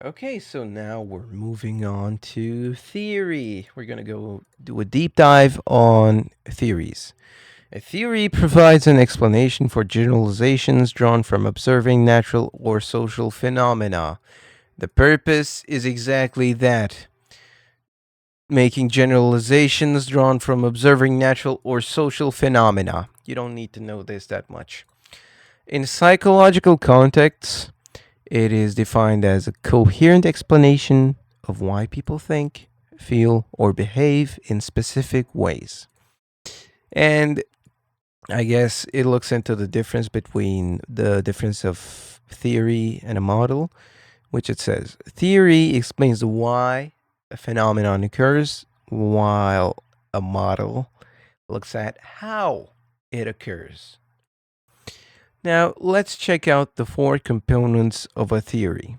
Okay, so now we're moving on to theory. We're going to go do a deep dive on theories. A theory provides an explanation for generalizations drawn from observing natural or social phenomena. The purpose is exactly that, making generalizations drawn from observing natural or social phenomena. You don't need to know this that much. In psychological contexts, it is defined as a coherent explanation of why people think, feel, or behave in specific ways. And I guess it looks into the difference between the difference of theory and a model, which it says theory explains the why a phenomenon occurs, while a model looks at how it occurs. Now, let's check out the four components of a theory.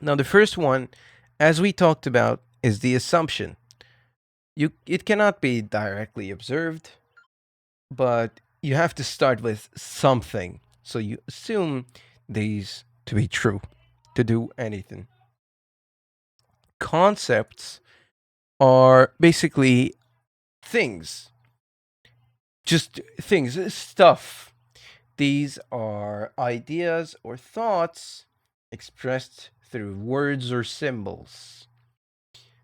Now, the first one, as we talked about, is the assumption. It cannot be directly observed, but you have to start with something. So you assume these to be true to do anything. Concepts are basically things, just things, stuff. These are ideas or thoughts expressed through words or symbols.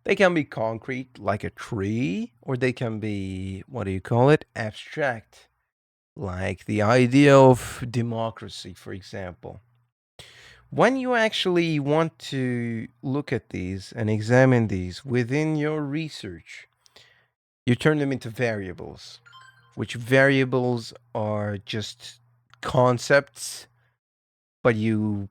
They can be concrete, like a tree, or they can be, what do you call it, abstract, like the idea of democracy, for example. When you actually want to look at these and examine these within your research, you turn them into variables, which variables are just concepts, but you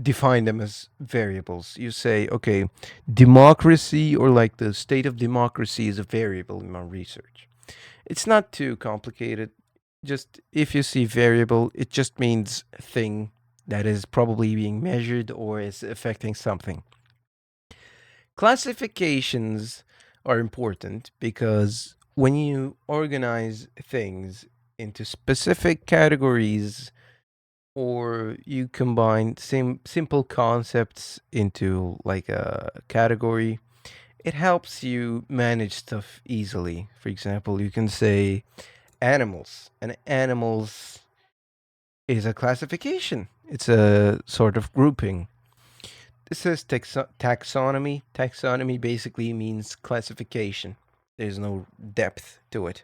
define them as variables. You say, okay, democracy or like the state of democracy is a variable in my research. It's not too complicated. Just if you see variable, it just means thing that is probably being measured or is affecting something. Classifications are important because when you organize things into specific categories or you combine simple concepts into like a category, it helps you manage stuff easily. For example, you can say animals, and animals is a classification. It's a sort of grouping. This is taxonomy. Taxonomy basically means classification. There's no depth to it.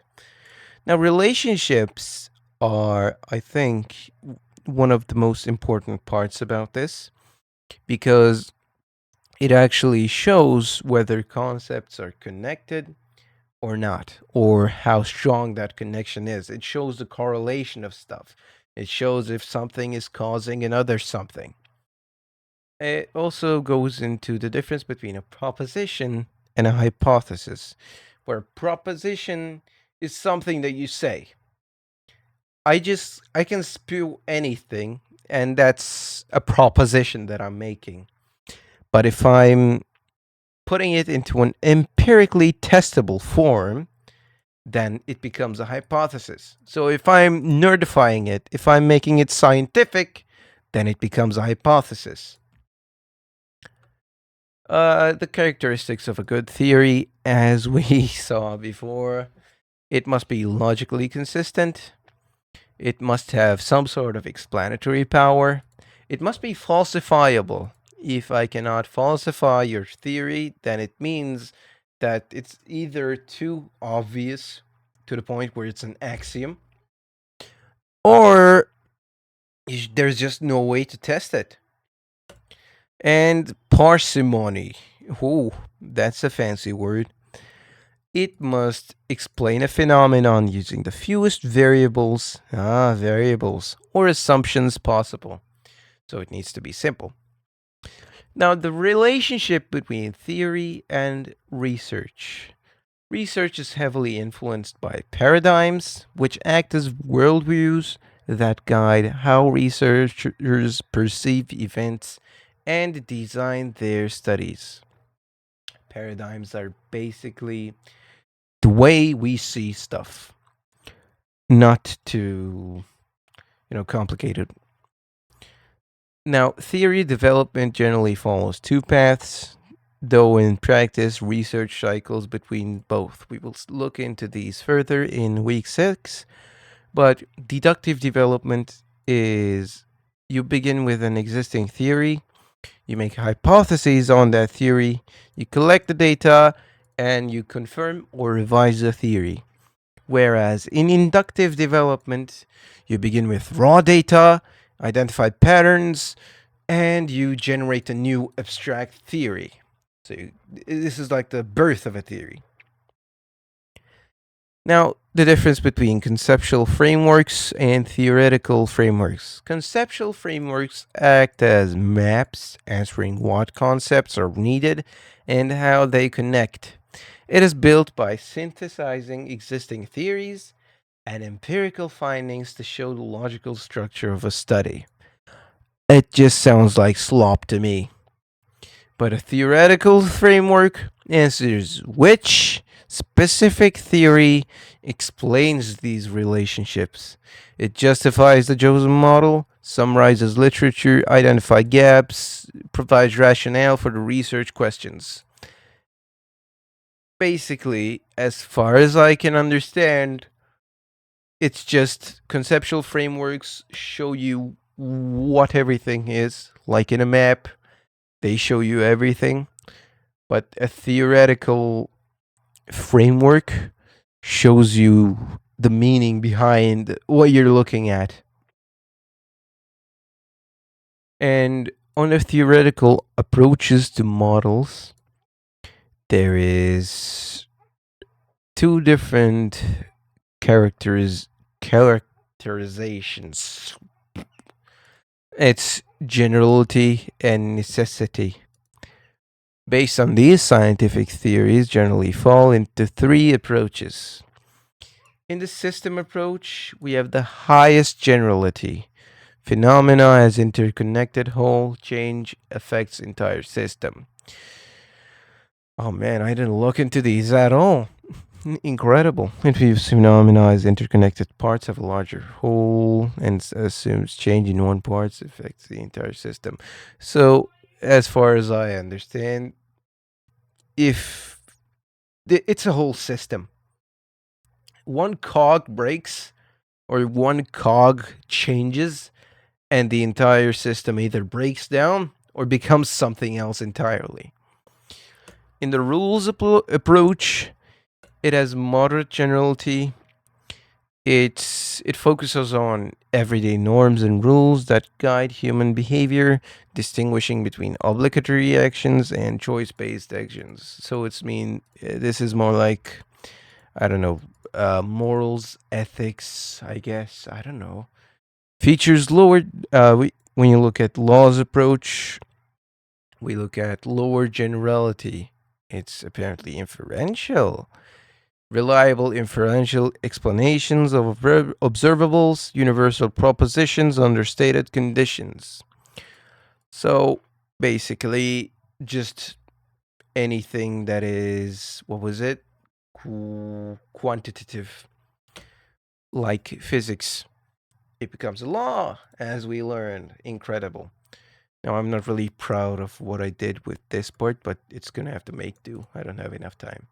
Now, relationships are, I think, one of the most important parts about this because it actually shows whether concepts are connected or not, or how strong that connection is. It shows the correlation of stuff. It shows if something is causing another something. It also goes into the difference between a proposition and a hypothesis, where a proposition is something that you say. I can spew anything, and that's a proposition that I'm making. But if I'm putting it into an empirically testable form, then it becomes a hypothesis. So if I'm nerdifying it, if I'm making it scientific, then it becomes a hypothesis. The characteristics of a good theory, as we saw before, it must be logically consistent. It must have some sort of explanatory power. It must be falsifiable. If I cannot falsify your theory, then it means that it's either too obvious to the point where it's an axiom, or there's just no way to test it. And parsimony. Ooh, that's a fancy word. It must explain a phenomenon using the fewest variables, or assumptions possible. So it needs to be simple. Now, the relationship between theory and research. Research is heavily influenced by paradigms, which act as worldviews that guide how researchers perceive events and design their studies. Paradigms are basically the way we see stuff, not too, complicated. Now, theory development generally follows two paths, though in practice, research cycles between both. We will look into these further in week 6, but deductive development is you begin with an existing theory, you make hypotheses on that theory, you collect the data, and you confirm or revise the theory. Whereas in inductive development, you begin with raw data, identify patterns, and you generate a new abstract theory. So this is like the birth of a theory. Now, the difference between conceptual frameworks and theoretical frameworks. Conceptual frameworks act as maps answering what concepts are needed and how they connect. It is built by synthesizing existing theories and empirical findings to show the logical structure of a study. It just sounds like slop to me. But a theoretical framework answers which specific theory explains these relationships. It justifies the chosen model, summarizes literature, identifies gaps, provides rationale for the research questions. Basically, as far as I can understand, it's just conceptual frameworks show you what everything is, like in a map, they show you everything. But a theoretical framework shows you the meaning behind what you're looking at. And on the theoretical approaches to models, there is two different characterizations. It's generality and necessity. Based on these scientific theories generally fall into three approaches. In the system approach, we have the highest generality. Phenomena as interconnected whole change affects entire system. Oh man, I didn't look into these at all. Incredible. It views phenomena as interconnected parts of a larger whole and assumes change in one part affects the entire system. So, as far as I understand, if it's a whole system, one cog breaks or one cog changes, and the entire system either breaks down or becomes something else entirely. In the rules approach, it has moderate generality. It focuses on everyday norms and rules that guide human behavior, distinguishing between obligatory actions and choice-based actions. So this is more like, I don't know, morals, ethics, I guess. I don't know. Features lower. When you look at laws approach, we look at lower generality. It's apparently inferential. Reliable inferential explanations of observables, universal propositions under stated conditions. So basically, just anything that is, what was it? Quantitative, like physics. It becomes a law, as we learned. Incredible. Now, I'm not really proud of what I did with this part, but it's going to have to make do. I don't have enough time.